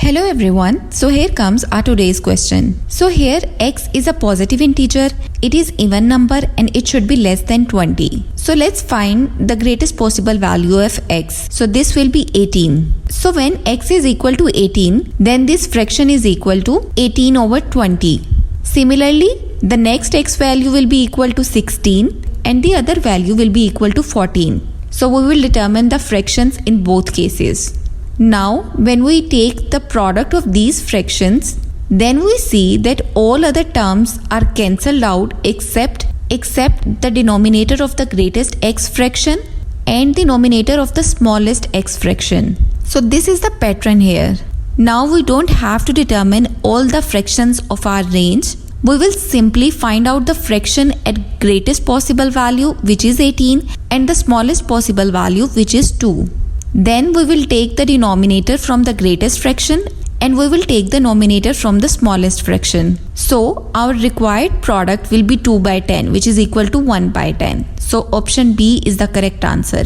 Hello everyone, so here comes our today's question. So here x is a positive integer, it is even number and it should be less than 20. So let's find the greatest possible value of x. So this will be 18. So when x is equal to 18, then this fraction is equal to 18 over 20. Similarly, the next x value will be equal to 16 and the other value will be equal to 14. So we will determine the fractions in both cases. Now, when we take the product of these fractions, then we see that all other terms are cancelled out except the denominator of the greatest x fraction and the denominator of the smallest x fraction. So this is the pattern here. Now we don't have to determine all the fractions of our range. We will simply find out the fraction at greatest possible value, which is 18, and the smallest possible value, which is 2. Then we will take the denominator from the greatest fraction and we will take the numerator from the smallest fraction. So our required product will be 2 by 10, which is equal to 1 by 10. So option B is the correct answer.